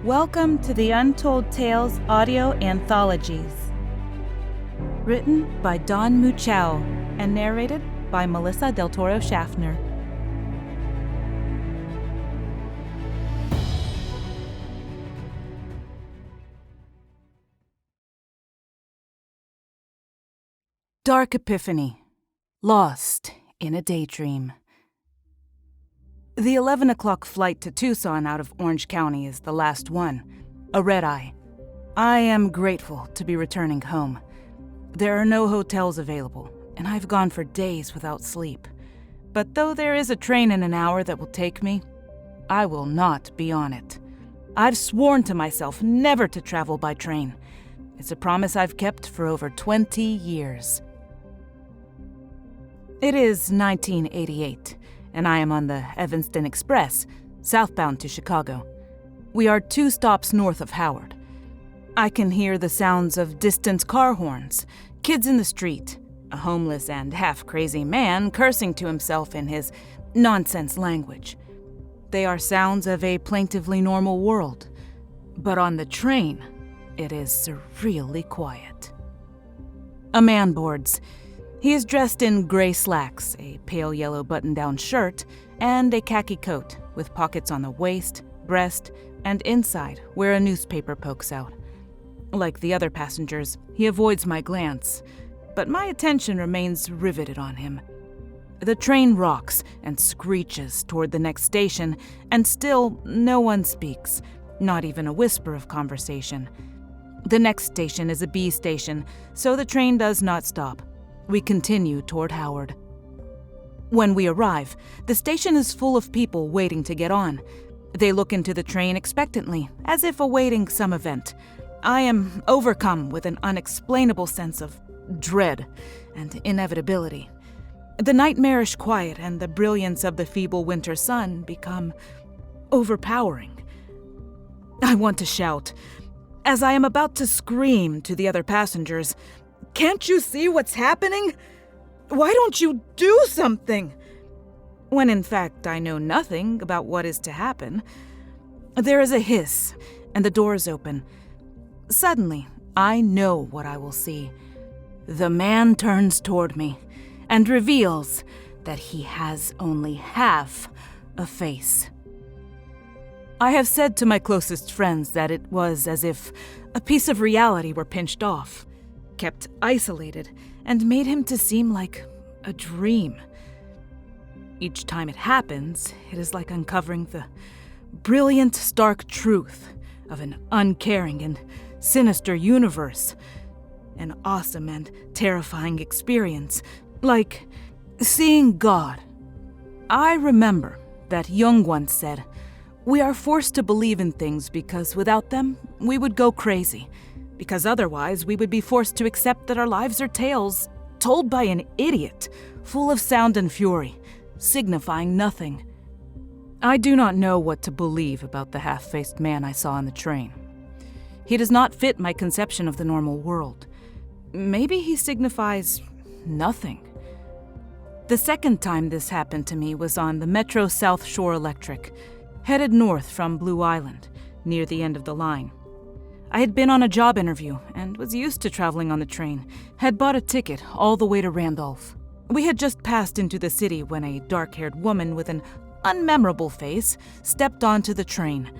Welcome to the Untold Tales audio anthologies. Written by Don Muchow and narrated by Melissa Del Toro Schaffner. Dark Epiphany. Lost in a daydream. The 11 o'clock flight to Tucson out of Orange County is the last one, a red-eye. I am grateful to be returning home. There are no hotels available, and I've gone for days without sleep. But though there is a train in an hour that will take me, I will not be on it. I've sworn to myself never to travel by train. It's a promise I've kept for over 20 years. It is 1988. And I am on the Evanston Express, southbound to Chicago. We are 2 stops north of Howard. I can hear the sounds of distant car horns, kids in the street, a homeless and half-crazy man cursing to himself in his nonsense language. They are sounds of a plaintively normal world. But on the train, it is surreally quiet. A man boards. He is dressed in gray slacks, a pale yellow button-down shirt, and a khaki coat with pockets on the waist, breast, and inside where a newspaper pokes out. Like the other passengers, he avoids my glance, but my attention remains riveted on him. The train rocks and screeches toward the next station, and still no one speaks, not even a whisper of conversation. The next station is a B station, so the train does not stop. We continue toward Howard. When we arrive, the station is full of people waiting to get on. They look into the train expectantly, as if awaiting some event. I am overcome with an unexplainable sense of dread and inevitability. The nightmarish quiet and the brilliance of the feeble winter sun become overpowering. I want to shout. As I am about to scream to the other passengers, "Can't you see what's happening? Why don't you do something?" When in fact I know nothing about what is to happen. There is a hiss, and the doors open. Suddenly, I know what I will see. The man turns toward me and reveals that he has only half a face. I have said to my closest friends that it was as if a piece of reality were pinched off, kept isolated, and made him to seem like a dream. Each time it happens, it is like uncovering the brilliant, stark truth of an uncaring and sinister universe. An awesome and terrifying experience, like seeing God. I remember that Jung once said, "We are forced to believe in things because without them, we would go crazy. Because otherwise, we would be forced to accept that our lives are tales told by an idiot, full of sound and fury, signifying nothing." I do not know what to believe about the half-faced man I saw on the train. He does not fit my conception of the normal world. Maybe he signifies nothing. The second time this happened to me was on the Metro South Shore Electric, headed north from Blue Island, near the end of the line. I had been on a job interview and was used to traveling on the train, had bought a ticket all the way to Randolph. We had just passed into the city when a dark-haired woman with an unmemorable face stepped onto the train.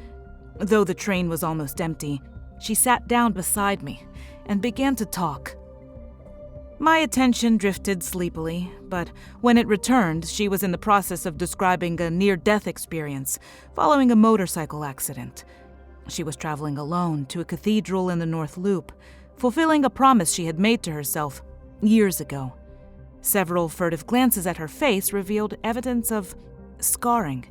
Though the train was almost empty, she sat down beside me and began to talk. My attention drifted sleepily, but when it returned, she was in the process of describing a near-death experience following a motorcycle accident. She was traveling alone to a cathedral in the North Loop, fulfilling a promise she had made to herself years ago. Several furtive glances at her face revealed evidence of scarring.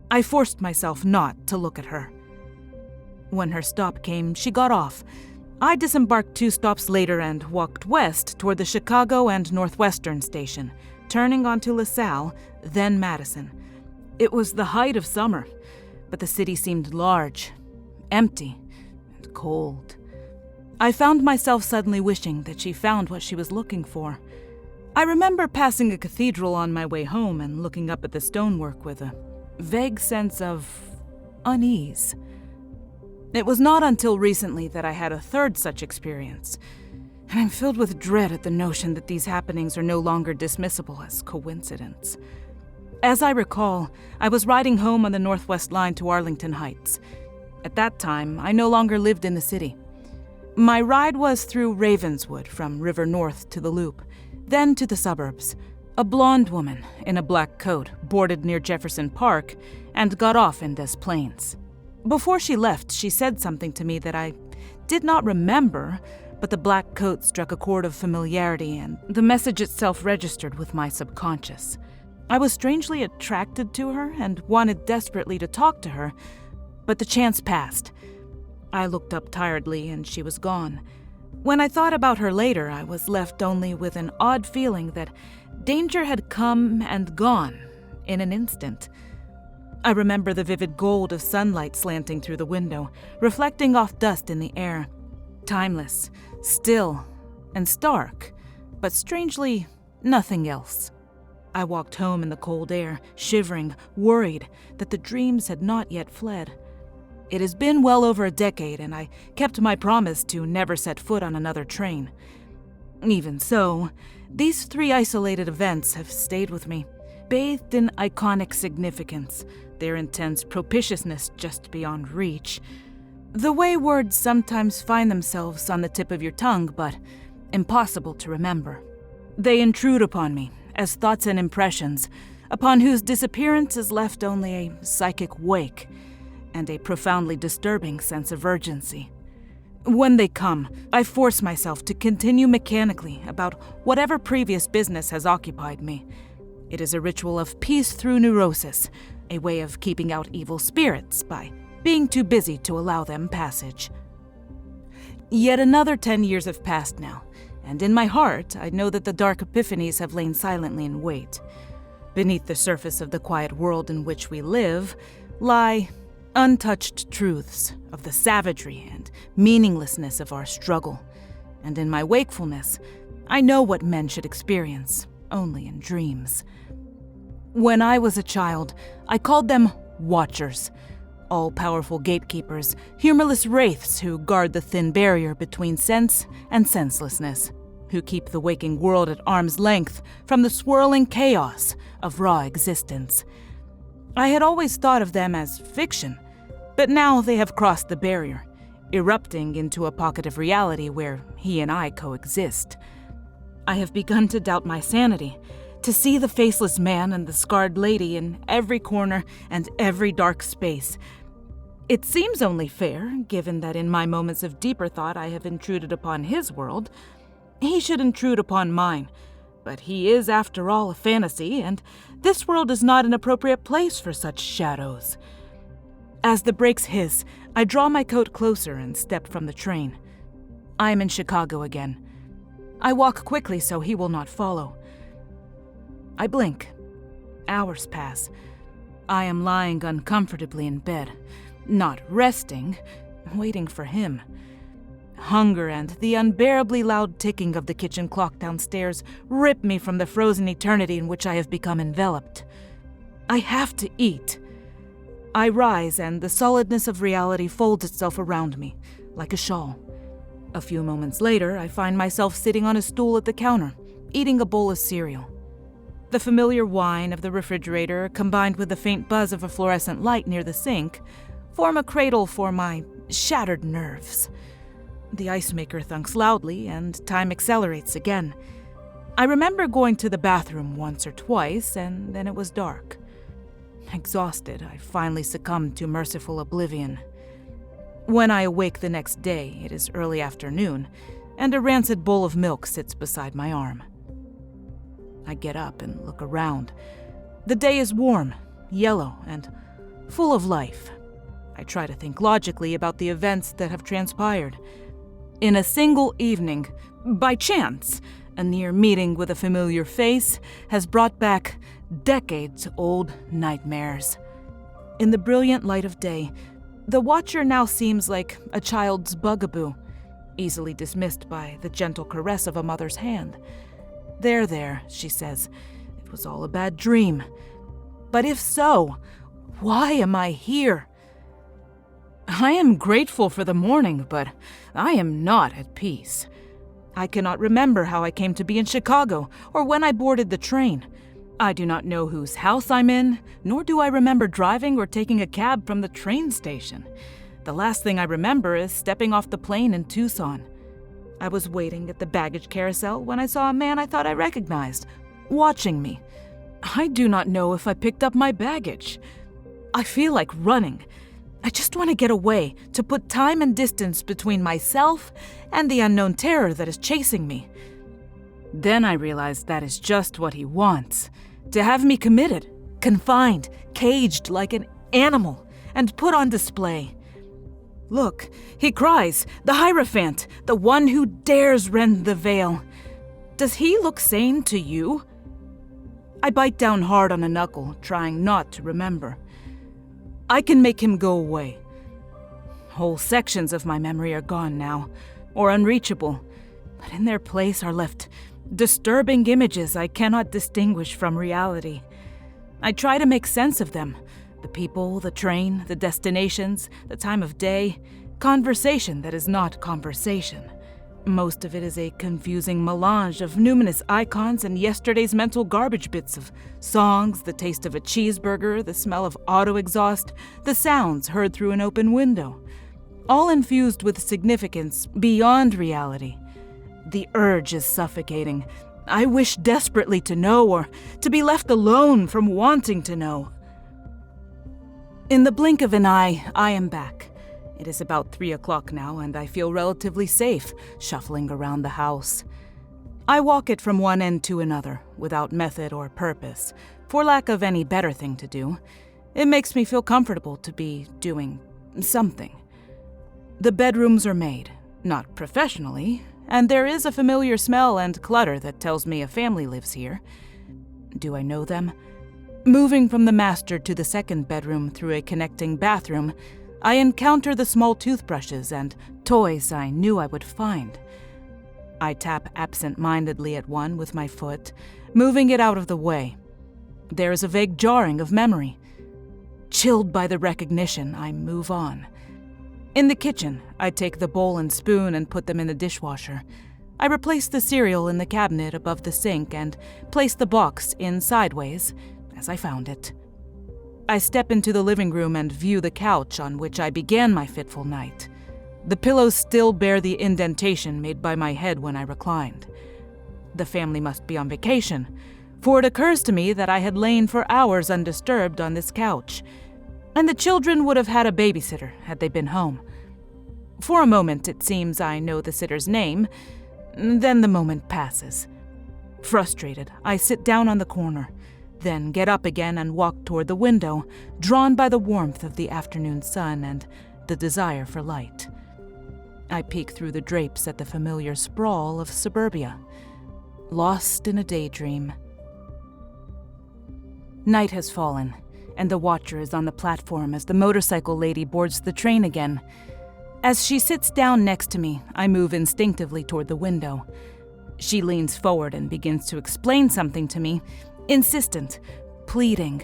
I forced myself not to look at her. When her stop came, she got off. I disembarked 2 stops later and walked west toward the Chicago and Northwestern station, turning onto LaSalle, then Madison. It was the height of summer, but the city seemed large, empty, and cold. I found myself suddenly wishing that she found what she was looking for. I remember passing a cathedral on my way home and looking up at the stonework with a vague sense of unease. It was not until recently that I had a third such experience, and I'm filled with dread at the notion that these happenings are no longer dismissible as coincidence. As I recall, I was riding home on the Northwest Line to Arlington Heights. At that time, I no longer lived in the city. My ride was through Ravenswood, from River North to the Loop, then to the suburbs. A blonde woman in a black coat boarded near Jefferson Park and got off in Des Plaines. Before she left, she said something to me that I did not remember, but the black coat struck a chord of familiarity, and the message itself registered with my subconscious. I was strangely attracted to her and wanted desperately to talk to her, but the chance passed. I looked up tiredly, and she was gone. When I thought about her later, I was left only with an odd feeling that danger had come and gone in an instant. I remember the vivid gold of sunlight slanting through the window, reflecting off dust in the air. Timeless, still, and stark, but strangely, nothing else. I walked home in the cold air, shivering, worried that the dreams had not yet fled. It has been well over a decade, and I kept my promise to never set foot on another train. Even so, these 3 isolated events have stayed with me, bathed in iconic significance, their intense propitiousness just beyond reach. The way words sometimes find themselves on the tip of your tongue, but impossible to remember. They intrude upon me as thoughts and impressions, upon whose disappearance is left only a psychic wake and a profoundly disturbing sense of urgency. When they come, I force myself to continue mechanically about whatever previous business has occupied me. It is a ritual of peace through neurosis, a way of keeping out evil spirits by being too busy to allow them passage. Yet another 10 years have passed now, and in my heart I know that the dark epiphanies have lain silently in wait. Beneath the surface of the quiet world in which we live lie untouched truths of the savagery and meaninglessness of our struggle, and in my wakefulness, I know what men should experience only in dreams. When I was a child, I called them Watchers, all-powerful gatekeepers, humorless wraiths who guard the thin barrier between sense and senselessness, who keep the waking world at arm's length from the swirling chaos of raw existence. I had always thought of them as fiction, but now they have crossed the barrier, erupting into a pocket of reality where he and I coexist. I have begun to doubt my sanity, to see the faceless man and the scarred lady in every corner and every dark space. It seems only fair, given that in my moments of deeper thought I have intruded upon his world. He should intrude upon mine, but he is, after all, a fantasy, and this world is not an appropriate place for such shadows. As the brakes hiss, I draw my coat closer and step from the train. I am in Chicago again. I walk quickly so he will not follow. I blink. Hours pass. I am lying uncomfortably in bed, not resting, waiting for him. Hunger and the unbearably loud ticking of the kitchen clock downstairs rip me from the frozen eternity in which I have become enveloped. I have to eat. I rise, and the solidness of reality folds itself around me, like a shawl. A few moments later, I find myself sitting on a stool at the counter, eating a bowl of cereal. The familiar whine of the refrigerator, combined with the faint buzz of a fluorescent light near the sink, form a cradle for my shattered nerves. The ice maker thunks loudly, and time accelerates again. I remember going to the bathroom once or twice, and then it was dark. Exhausted, I finally succumb to merciful oblivion. When I awake the next day, it is early afternoon, and a rancid bowl of milk sits beside my arm. I get up and look around. The day is warm, yellow, and full of life. I try to think logically about the events that have transpired. In a single evening, by chance, a near meeting with a familiar face has brought back decades-old nightmares. In the brilliant light of day, the Watcher now seems like a child's bugaboo, easily dismissed by the gentle caress of a mother's hand. There, she says. It was all a bad dream. But if so, why am I here? I am grateful for the morning, but I am not at peace. I cannot remember how I came to be in Chicago or when I boarded the train. I do not know whose house I'm in, nor do I remember driving or taking a cab from the train station. The last thing I remember is stepping off the plane in Tucson. I was waiting at the baggage carousel when I saw a man I thought I recognized, watching me. I do not know if I picked up my baggage. I feel like running. I just want to get away, to put time and distance between myself and the unknown terror that is chasing me. Then I realized that is just what he wants. To have me committed, confined, caged like an animal, and put on display. Look, he cries, the Hierophant, the one who dares rend the veil. Does he look sane to you? I bite down hard on a knuckle, trying not to remember. I can make him go away. Whole sections of my memory are gone now, or unreachable, but in their place are left disturbing images I cannot distinguish from reality. I try to make sense of them. The people, the train, the destinations, the time of day, conversation that is not conversation. Most of it is a confusing melange of numinous icons and yesterday's mental garbage bits of songs, the taste of a cheeseburger, the smell of auto exhaust, the sounds heard through an open window, all infused with significance beyond reality. The urge is suffocating. I wish desperately to know, or to be left alone from wanting to know. In the blink of an eye, I am back. It is about 3 o'clock now, and I feel relatively safe, shuffling around the house. I walk it from one end to another, without method or purpose, for lack of any better thing to do. It makes me feel comfortable to be doing something. The bedrooms are made, not professionally, and there is a familiar smell and clutter that tells me a family lives here. Do I know them? Moving from the master to the second bedroom through a connecting bathroom, I encounter the small toothbrushes and toys I knew I would find. I tap absent-mindedly at one with my foot, moving it out of the way. There is a vague jarring of memory. Chilled by the recognition, I move on. In the kitchen, I take the bowl and spoon and put them in the dishwasher. I replace the cereal in the cabinet above the sink and place the box in sideways, as I found it. I step into the living room and view the couch on which I began my fitful night. The pillows still bear the indentation made by my head when I reclined. The family must be on vacation, for it occurs to me that I had lain for hours undisturbed on this couch, and the children would have had a babysitter had they been home. For a moment it seems I know the sitter's name, then the moment passes. Frustrated, I sit down on the corner, then get up again and walk toward the window, drawn by the warmth of the afternoon sun and the desire for light. I peek through the drapes at the familiar sprawl of suburbia, lost in a daydream. Night has fallen, and the watcher is on the platform as the motorcycle lady boards the train again. As she sits down next to me, I move instinctively toward the window. She leans forward and begins to explain something to me, insistent, pleading.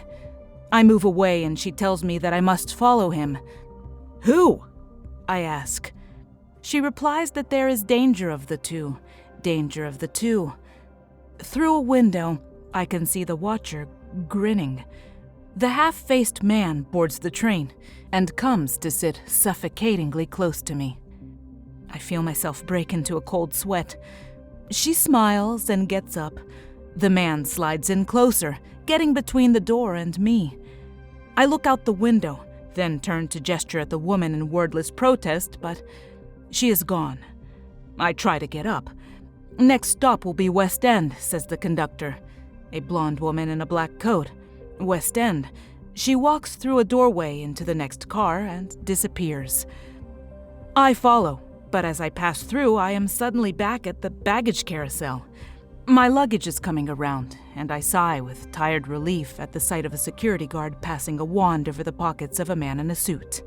I move away and she tells me that I must follow him. Who? I ask. She replies that there is danger of the two. Through a window, I can see the watcher grinning. The half-faced man boards the train and comes to sit suffocatingly close to me. I feel myself break into a cold sweat. She smiles and gets up. The man slides in closer, getting between the door and me. I look out the window, then turn to gesture at the woman in wordless protest, but she is gone. I try to get up. Next stop will be West End, says the conductor. A blonde woman in a black coat. West End. She walks through a doorway into the next car and disappears. I follow, but as I pass through, I am suddenly back at the baggage carousel. My luggage is coming around, and I sigh with tired relief at the sight of a security guard passing a wand over the pockets of a man in a suit.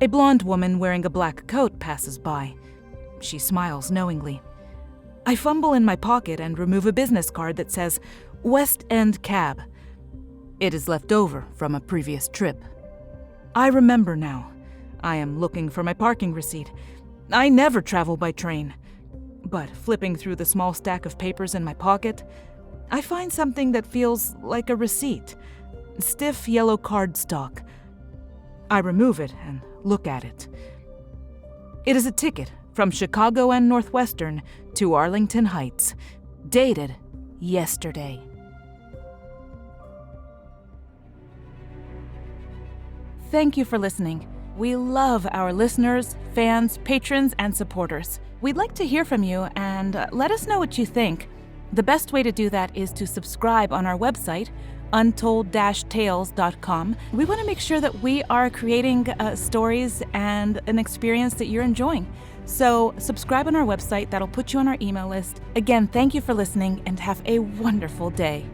A blonde woman wearing a black coat passes by. She smiles knowingly. I fumble in my pocket and remove a business card that says, West End Cab. It is left over from a previous trip. I remember now. I am looking for my parking receipt. I never travel by train. But flipping through the small stack of papers in my pocket, I find something that feels like a receipt. Stiff yellow cardstock. I remove it and look at it. It is a ticket from Chicago and Northwestern to Arlington Heights, dated yesterday. Thank you for listening. We love our listeners, fans, patrons, and supporters. We'd like to hear from you and let us know what you think. The best way to do that is to subscribe on our website, untold-tales.com. We want to make sure that we are creating stories and an experience that you're enjoying. So subscribe on our website. That'll put you on our email list. Again, thank you for listening and have a wonderful day.